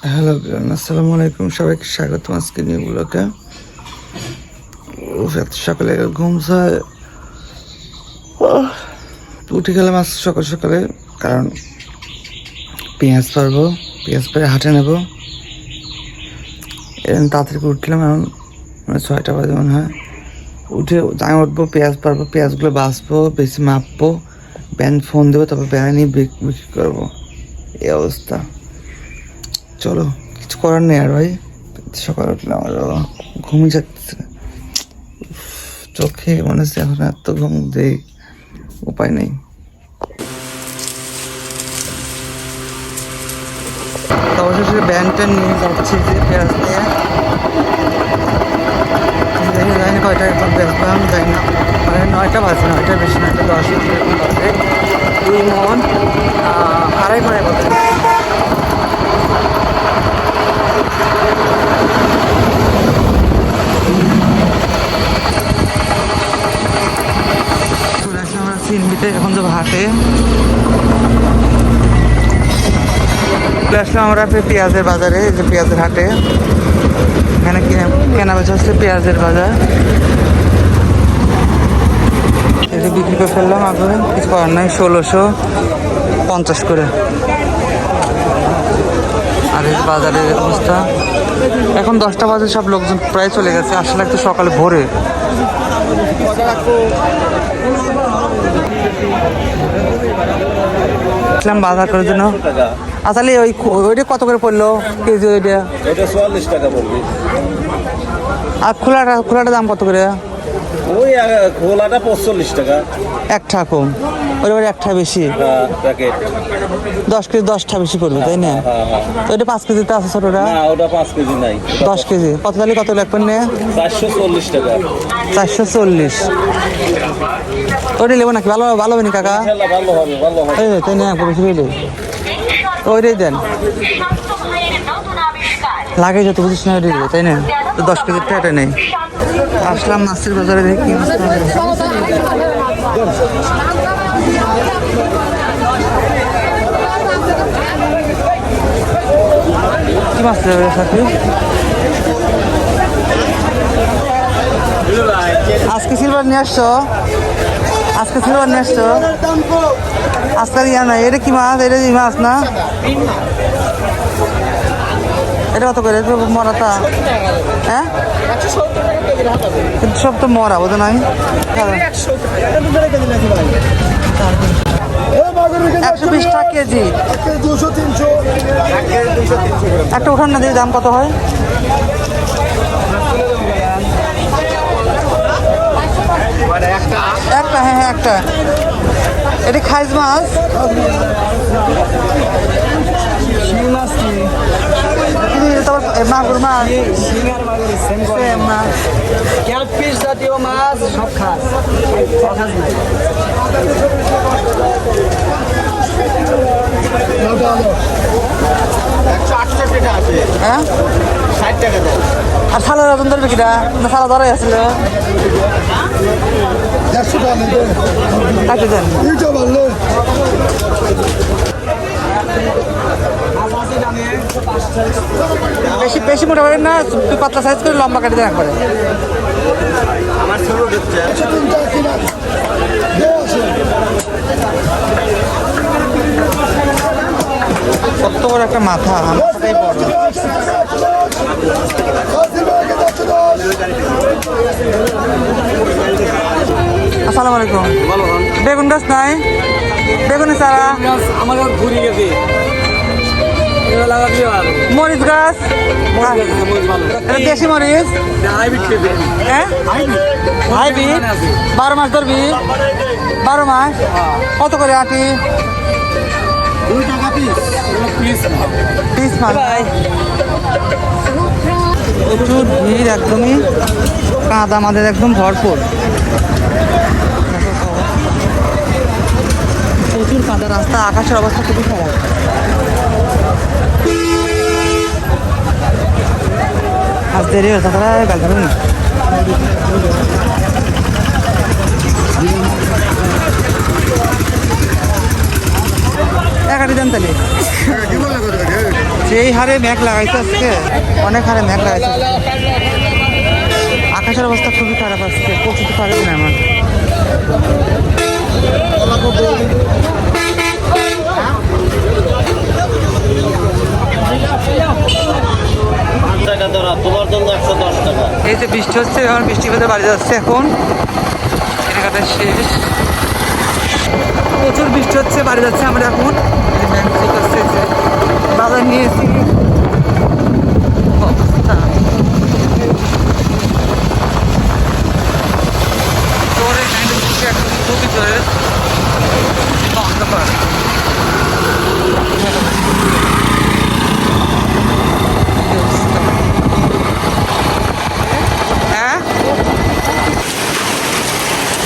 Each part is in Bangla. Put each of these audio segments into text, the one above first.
হ্যালো আসসালামু আলাইকুম, সবাইকে স্বাগত আজকে নিউ ব্লগে। সকালে ঘুম উঠে গেলাম আজ সকাল সকালে, কারণ পেঁয়াজ পেরে হাটে নেব। তাড়াতাড়ি উঠলাম, এখন 6টা বাজে মনে হয়। উঠে আমি উঠবো, পেঁয়াজ পারবো, পেঁয়াজগুলো বাছবো, বেশি মাপবো, ফোন দেবো, তারপর ব্যান নিয়ে বিক্রি করবো। এই অবস্থা। চলো, কিছু করার নেই আর ভাই। সকালে উঠলাম আর ঘুমিয়ে যাচ্ছে, চোখে মনে হচ্ছে এখন এত ঘুম দেই, উপায় নেই। অবশেষে ব্যানটা নিয়ে যাচ্ছি যে পেঁয়াজ নিয়ে। জানি কয়টা এখন বেচলাম, যাই না, মানে 9টা বাজে, 9টার বেশি, 9টা 10 এরকম বাজে। 2 মন 2.5 করে বাজে। চিনবিতে এখন তো হাটে আসলাম আমরা, পেঁয়াজের বাজারে, যে পেঁয়াজের হাটে। এখানে কেনা বেচা হচ্ছে পেঁয়াজের বাজার। এটা বিক্রি করে ফেললাম আগে, কিছু করার নাই। 1650 করে। আর এই বাজারের অবস্থা এখন 10টা বাজে, সব লোকজন প্রায় চলে গেছে। আসলে একটু সকালে ভোরে বাজার করার জন্য। আসলে ওইটা কত করে পড়লো কেজি? ওইটা 44 টাকা পড়বে। আর খোলাটা দাম কত করে? ওই খোলাটা 45 টাকা। একটা কম, ওই একটা বেশি। প্যাকেট 10 কেজি 10টা বেশি করবে, তাই না? তো এটা 5 কেজিতে আছে ছোটটা? না, ওটা 5 কেজি নাই। 10 কেজি কত তাহলে? কত লাগবে? 440 টাকা। 440। ওইটা নেবো নাকি? ভালো ভালো হবে না কাকা? ভালো হবে, ভালো হবে। এই তাই না, বেশি হইলে ওইটাই দেন। লাগে যত বুঝিস না, ওইটাই দেবে, তাই না? তো 10 কেজির এটা নেই। আসলাম মাছের বাজারে, দেখি কি মাছ দেবে সাথে। আজকে সিলভার নিয়ে আসছো? আজকে সিলভার নিয়ে আসছো? আজকাল ইয়া নাই। এটা কি মাছ? এটা এই মাছ না? এটা কত করে? মরাটা? হ্যাঁ, কিন্তু সব তো মরা, বোঝো নাই। 120 টাকা কেজি। একটা উঠান না, দিয়ে দাম কত হয়? একটা, হ্যাঁ হ্যাঁ একটা। এটা খাইজ মাছ? মাগুর মাছ, ক্যাটফিশ জাতীয় মাছ সব খাস। হ্যাঁ, 60 টাকা দেয়। আর সালা রতন ধরবে কিনা? সালা ধরাই আসছিল। কাটে দেন। বেশি বেশি মোটা করেন না, পাতলা সাইজ করে লম্বা কাটে দেন একবারে। আমার ছোট হচ্ছে কত বড় একটা মাথা, মাথাটাই বড়। আসসালামু আলাইকুম। বেগুন গাছ নাই? বেগুনের চারা আমার ঘুরে গেছে। মরিচ গাছ, দেশি মরিচ, হ্যাঁ হাইব্রিড। 12 মাস ধরবি? 12 মাস কত করে আটি? 2 টাকা পিস মাল। প্রচুর ভিড়, একদমই কাদা আমাদের একদম ভরপুর। প্রচুর কাদা রাস্তা, আকাশের অবস্থা খুবই খারাপ। আজ দেরি হয়েছে, তারা গাল ধরুন। একাটি দেন তাহলে। যেই হারে মেঘ লাগাইছে আজকে, অনেক হারে মেঘ লাগাইছে। আকাশের অবস্থা খুবই খারাপ আজকে, পৌঁছতে পারবে না আমার। টাকা ধরা তোমার জন্য 110 টাকা। এই যে বৃষ্টি হচ্ছে, এখন বৃষ্টি পেতে বাড়ি যাচ্ছে এখন, কেনাকাটা শেষ। প্রচুর বৃষ্টি হচ্ছে, বাড়ি যাচ্ছে আমরা এখন। এই যে ব্যাংক ঠিক আছে, এই যে বাজার নিয়েছি। অবস্থা জোরে কারেন্ট বৃষ্টি, একদম খুবই জোরে অন্ধকার।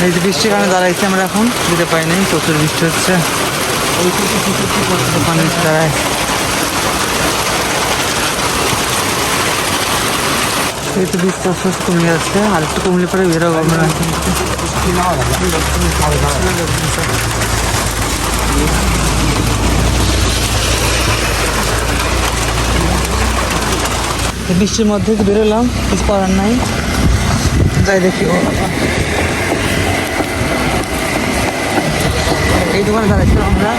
এই যে বৃষ্টির কারণে দাঁড়াইছি আমরা এখন, যেতে পারি নাই, প্রচুর বৃষ্টি হচ্ছে। পানি দাঁড়ায়। এই তো বৃষ্টি আস্তে আস্তে কমে যাচ্ছে, আর একটু কমলে পরে বেরোবো আমরা। বৃষ্টির মধ্যে তো বেরোলাম, কিছু করার নাই, যাই দেখি। এই দোকানে দাঁড়াচ্ছিলাম আমরা।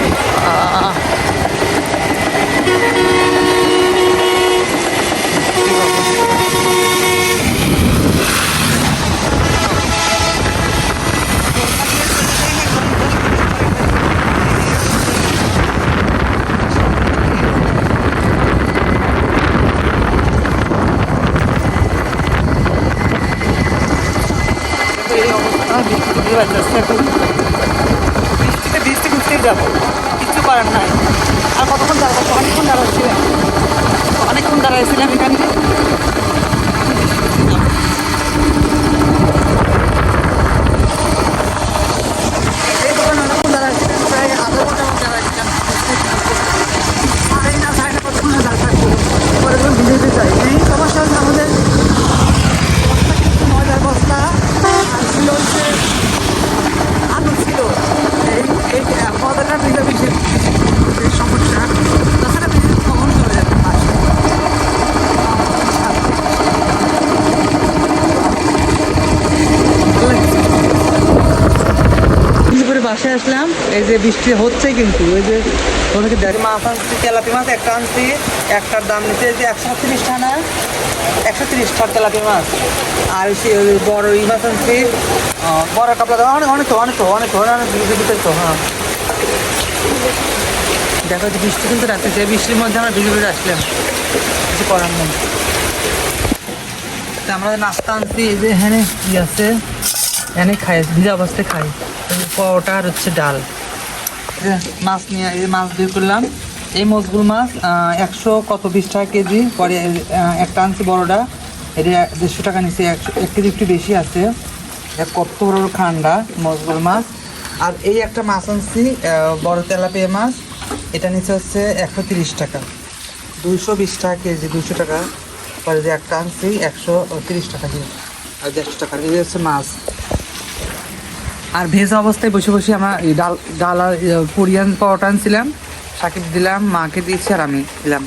এই অবস্থা, বৃষ্টি বাজছে এখন। বৃষ্টি ঘুরতেই যাবো, কিচ্ছু করার নাই। আর কতক্ষণ দাঁড়াবো? অনেকক্ষণ দাঁড়াইছিলাম এখানে। এই দোকানে অনেকক্ষণ দাঁড়াইছিলাম, প্রায় আধা ঘন্টার মতো দাঁড়াইছিলাম। সাড়ে না কতক্ষণ দাঁড়াবো, পরে ভিডিওতে চাই। এই সমস্যা হচ্ছে আমাদের ময়দার বস্তা ছিল, হচ্ছে আলু ছিল। এই ময়দাটা দিলে বেশি সমস্যা, তাছাড়া বেশি কখন চলে যাবে। বাসায় আসলাম, এই যে বৃষ্টি হচ্ছে কিন্তু ওই যে ওদেরকে দেখ, মাছ আনছি, তেলাপি মাছ একটা আনছি, একটার দাম নিচ্ছে যে 130 টাকা না, 130 টাকা তেলাপি মাছ। আর সে বড় এই মাছ আনছি, বড় কাপড় দাম অনেক ভিতরে তো। হ্যাঁ দেখো যে বৃষ্টি কিন্তু রাখতেছে, বৃষ্টির মধ্যে আমরা ভিজে ভিজে আসলাম, কিছু করার নেই। আমরা নাস্তা আনছি, এই যে এখানে কি আছে, এখানে খাই, ভিজা অবস্থায় খাই পরোটা আর হচ্ছে ডাল। মাছ নিয়ে এই মাছ বের করলাম, এই মজগুল মাছ 120 টাকা কেজি। পরে একটা আনছি বড়োটা, এটা 150 টাকা নিচ্ছে, 1 কেজি একটু বেশি আছে। কত বড় ঠান্ডা মজগুল মাছ। আর এই একটা মাছ আনছি বড় তেলাপিয়া মাছ, এটা নিচ্ছে হচ্ছে 130 টাকা, 220 টাকা কেজি, 200 টাকা। পরে যে একটা আনছি 130 টাকা দিয়ে, আর 150 টাকা। এই হচ্ছে মাছ। আর ভেজা অবস্থায় বসে বসে আমার ডাল আর কোরিয়ান পরোটা আনছিলাম, সাকিব দিলাম, মাকে দিয়েছি আর আমি দিলাম।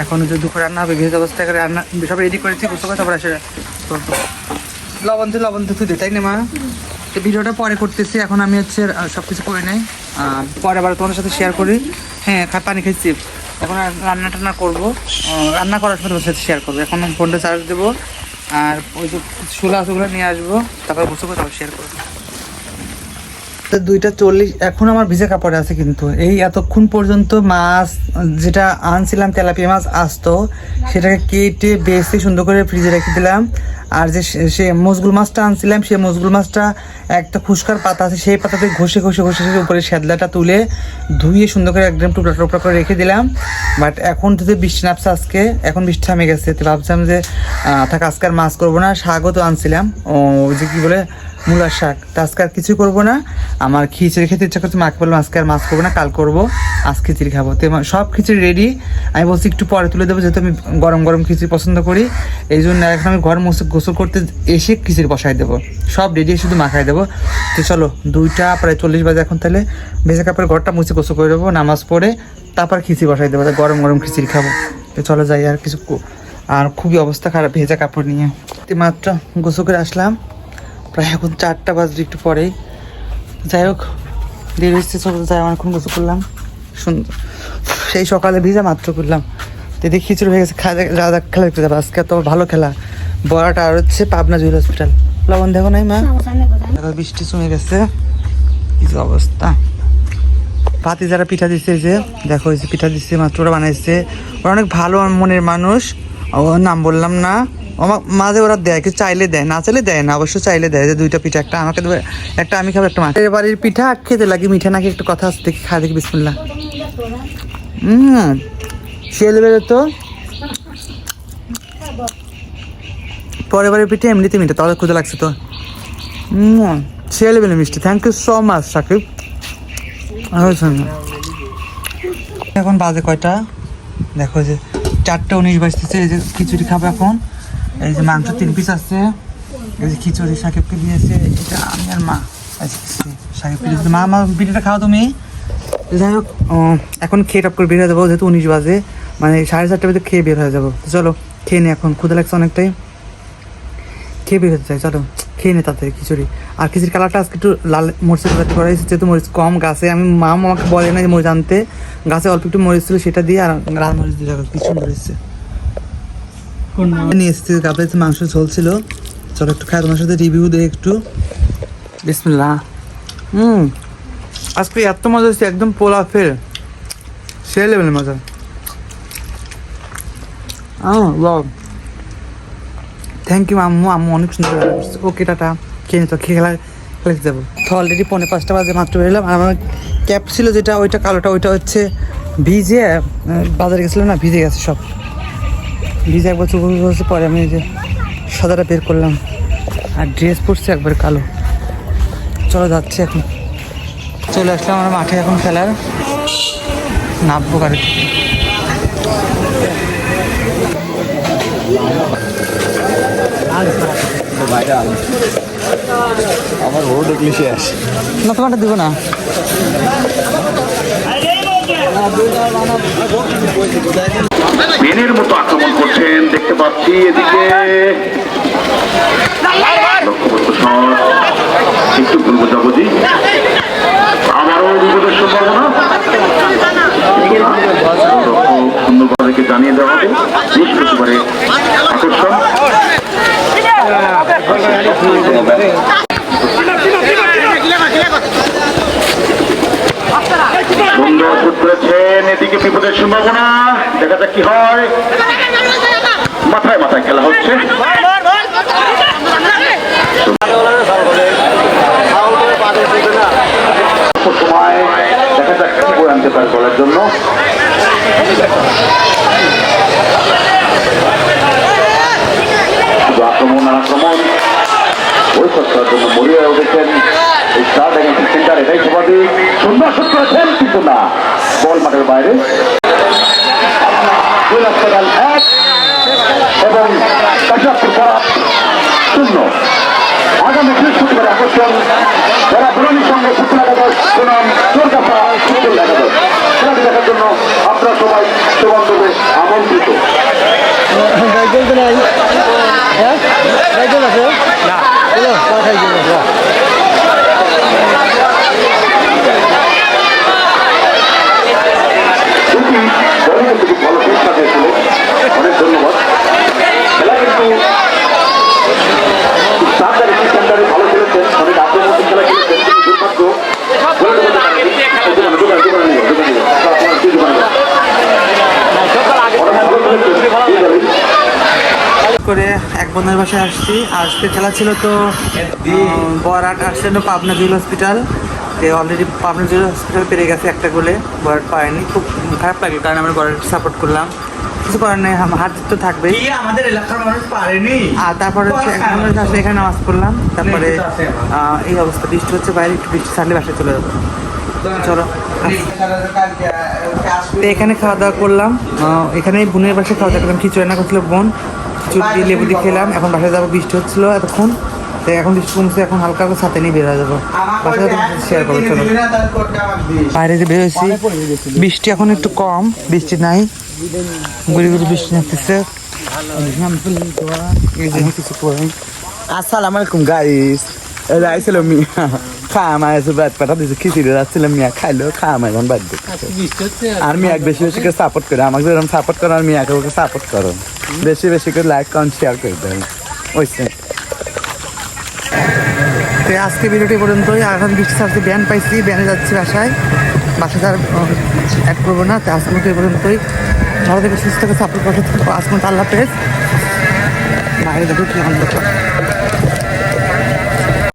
এখন যে দুপুর রান্না হবে, ভেজ অবস্থায় করে রান্না সব রেডি করেছি, বুঝতে পারছি। তারপর আসে লবণ তো দিই, তাই না মা? তো ভিডিওটা পরে করতেছি, এখন আমি হচ্ছে সব কিছু করে নেই, পরে আবার তোমাদের সাথে শেয়ার করি। হ্যাঁ, পানি খেয়েছি, এখন রান্না টান্না করবো, রান্না করার সময় তোমার সাথে শেয়ার করবো। এখন ফোনটা চার্জ দেবো, আর ওই যে ছোলা আছে ওগুলো নিয়ে আসবো, তারপর বসে করে তারপর শেয়ার করবো। 2:40 এখন আমার ভিজে কাপড়ে আছে, কিন্তু এই এতক্ষণ পর্যন্ত মাছ যেটা আনছিলাম তেলাপিয়া মাছ আসতো, সেটাকে কেটে বেছে সুন্দর করে ফ্রিজে রেখে দিলাম। আর যে সে মজগুল মাছটা আনছিলাম, সেই মজগুল মাছটা একটা খুশকার পাতা আছে, সেই পাতাতে ঘষে উপরে শ্যাদলাটা তুলে ধুয়ে সুন্দর করে একদম টুকরা করে রেখে দিলাম। বাট এখন যদি বৃষ্টি নামছে আজকে, এখন বৃষ্টি থামে গেছে, তো ভাবছিলাম যে থাক আজকে আর মাছ করবো না। শাকও তো আনছিলাম, ওই যে কী বলে মূলার শাক, তো আজকে আর কিছু করবো না। আমার খিচুড়ি খেতে ইচ্ছা করছে, মাকে বললাম আজকে আর মাছ করবো না, কাল করবো, আজ খিচুড়ি খাবো। তো সব খিচুড়ি রেডি, আমি বলছি একটু পরে তুলে দেবো, যেহেতু আমি গরম খিচুড়ি পছন্দ করি। এই জন্য এখন আমি ঘর মুছে গোসল করতে এসে খিচুড়ি বসাই দেবো, সব রেডি, শুধু মাখাই দেবো। তো চলো 2টা প্রায় 40 বাজে এখন, তাহলে ভেজা কাপড়ের ঘরটা মুছে গোসল করে দেবো, নামাজ পড়ে তারপর খিচুড়ি বসাই দেবো, গরম গরম খিচুড়ি খাবো। তো চলো যাই, আর কিছু আর খুবই অবস্থা খারাপ ভেজা কাপড় নিয়ে। মাত্র গোসল করে আসলাম, প্রায় এখন 4টা বাজে একটু পরেই। যাই হোক দেরি হচ্ছে, চলো যাই, অনেকক্ষণ গোসল করলাম সুন্দর, সেই সকালে ভিজা মাত্র করলাম। তো দেখি খিচুড়ি হয়ে গেছে, রাজা খেলা দেখতে যাবো আজকে, তো ভালো খেলা বড়াটা। আর হচ্ছে পাবনা জুয়েল হসপিটাল, লবণ দেখো নাই মা, দেখো বৃষ্টি জমে গেছে, কি যে অবস্থা। ভাতি যারা পিঠা দিচ্ছে, যে দেখো এই যে পিঠা দিচ্ছে মাত্র, ওরা বানাইছে, ওরা অনেক ভালো মনের মানুষ, ও নাম বললাম না। মাঝে ওরা দেয়, কিছু চাইলে দেয়, না চাইলে দেয় না, অবশ্য চাইলে দেয়। যে 2টা পিঠা, একটা আমাকে দেবে, একটা আমি খাবো, একটা মাছের বাড়ির পিঠা খেতে লাগে মিঠা নাকি একটা কথা আছে, দেখি খা দেখি বিসমিল্লাহ। সে লেভেলে তো পরের বারের পিঠে এমনিতে মিঠা, তাহলে ক্ষুদে লাগছে তো। সে লেভেলে মিষ্টি, thank you so much Shakib. এখন বাজে কয়টা দেখো, যে 4:19 বাজতেছে। এই যে খিচুড়ি খাবো এখন, এই যে মাংস 3 পিস আছে, এই যে খিচুড়ি সাকিবকে দিয়েছে, এটা আমি আর মা সাকিবকে দিয়েছে। মা পিঠাটা খাও তুমি। যাই হোক এখন খেয়ে টপ করে বের হয়ে যাবো, যেহেতু 19 বাজে, মানে 4:30 বাজে খেয়ে বের হয়ে যাবো। তো চলো খেয়ে নি, এখন ক্ষুদা লাগছে অনেকটাই, খেয়ে বের হতে চাই। চলো খেয়ে নি তাড়াতাড়ি খিচুড়ি। আর খিচুড়ি কালারটা আজকে একটু লাল মরিচের কালারটা করা হয়েছে, যেহেতু মরিচ কম গাছে, আমি মা আমাকে বলে না যে মরিচ আনতে, গাছে অল্প একটু মরিচ ছিল সেটা দিয়ে, আর লাল মরিচ দিয়ে কি সুন্দর এসছে। নিয়ে এসেছি গাছে মাংস ঝোল ছিল, চলো একটু খাই, তোমার সাথে রিভিউ দিই একটু। বিসমিল্লাহ। আজকে এত মজা হচ্ছে, একদম পোলা ফের সে লেভেলের মজা। থ্যাংক ইউ আম্মু, আম্মু অনেক সুন্দর করছে। ওকে টাটা, খেয়ে নিত, খেলাতে যাবো। তো অলরেডি 4:45 বাজে মাত্র বেরোলাম। আর আমার ক্যাপ ছিল যেটা, ওইটা কালোটা, ওইটা হচ্ছে ভিজে, বাজারে গেছিলো না, ভিজে গেছে সব, ভিজে একবার চুপ হচ্ছে। পরে আমি এই যে সাদাটা বের করলাম, আর ড্রেস পরছে একবার কালো। চলো যাচ্ছে, এখন চলে আসলাম আমার মাঠে এখন খেলার, নামবো গাড়ি থেকে। আমার ও দেখলি শেষ না, তোমারটা দিব না। বেনের মতো আক্রমণ করছেন দেখতে পাচ্ছি, এদিকে একটু ভুল বোঝাবুঝি, আবারও বিপদের সম্ভাবনা, সুন্দরভাবে জানিয়ে দেওয়া হবে। বেশ একেবারে আকর্ষণ, সুন্দর শুট করেছেন, এদিকে বিপদের সম্ভাবনা, দেখা যাক কি হয়। মাথায় মাথায় খেলা হচ্ছে, সময় দেখা যাক কি বই আনতে পারে বলার জন্য। শুধু আক্রমণ আর আক্রমণ, ওই সত্তার জন্য মরিয়া উঠেছেন এই স্টার ড্রাগন সেন্টার, এটাই স্বাভাবিক। সুন্দর শুট করেছেন, কিন্তু না, বল মাঠের বাইরে। এবং শূন্য। আগামী বৃহস্পতিবার আকর্ষণ, যারা বিরোধীর সঙ্গে ফুটবল একাদশ সুনাম চোরকাছা ফুটবল একাদশ, খেলাটি দেখার জন্য আপনারা সবাই সবান্ধবে আমন্ত্রিত। ভালো চেষ্টা দিয়েছিল, অনেক ধন্যবাদ। খেলা কিন্তু সেন্টারে ভালো খেলেছেন, অনেক আক্রমণ খেলা খেলেছেন, কিন্তু করে এক বন্ধুর বাসায় আসছি। আজকে খেলা ছিল তো বরাট আসছে না Pabna Jewel hospital, already Pabna Jewel hospital পেরে গেছে একটা গোলে, বরাট পায়নি। খুব খারাপ লাগলো, কারণ আমরা বরাট সাপোর্ট করলাম, কিছু করার নেই, হার তো থাকবেই। আমাদের এলাকার মানুষ পারেনি। আর তারপরে হচ্ছে এখানে নামাজ পড়লাম, তারপরে এই অবস্থা, বৃষ্টি হচ্ছে বাইরে, একটু বৃষ্টি ছাড়লে বাসায় চলে যাবো। চলো তো এখানে খাওয়া দাওয়া করলাম, এখানে বোনের বাসায় খাওয়া দাওয়া করলাম, খিচুড়ি রান্না করছিল বোন, চুট দিয়ে লেবু দিয়ে খেলাম, এখন বাসায় যাবো। বৃষ্টি হচ্ছিল এতক্ষণ, তো এখন বৃষ্টি কমছে, এখন হালকা হালকা ছাতে নিয়ে বের হয়ে যাবো। বাসায় শেয়ার করো চলো। বাইরে যে বের হয়েছি, বৃষ্টি এখন একটু কম, বৃষ্টি নাই, গুড়ি গুড়ি বৃষ্টি নামতেছে। কিছু করে আসসালামু আলাইকুম গাইস, রাইছিল মিয়া খামা এসে বাদ পাঠা দিয়েছে, খিচুড়ি রাখছিলাম, মিয়া খাইলো খামা এখন বাদ দিচ্ছে। আর মিয়া বেশি বেশি করে সাপোর্ট করে, আমাকে যেরকম সাপোর্ট করো আর মিয়াকে ওকে সাপোর্ট করো, বেশি বেশি করে লাইক কমেন্ট শেয়ার করে দেবেন। ওইসে তো আজকে ভিডিওটি পর্যন্তই। আর এখন বৃষ্টি ছাড়ছে, ব্যান পাইছি, ব্যানে যাচ্ছি বাসায়। বাসায় আর অ্যাড করবো না। তো আজকে মতো এই পর্যন্তই। ভালো থেকে সুস্থ থেকে সাপোর্ট করতে আজকে আল্লাহ হাফেজ। বাইরে দেখো কি আনন্দ।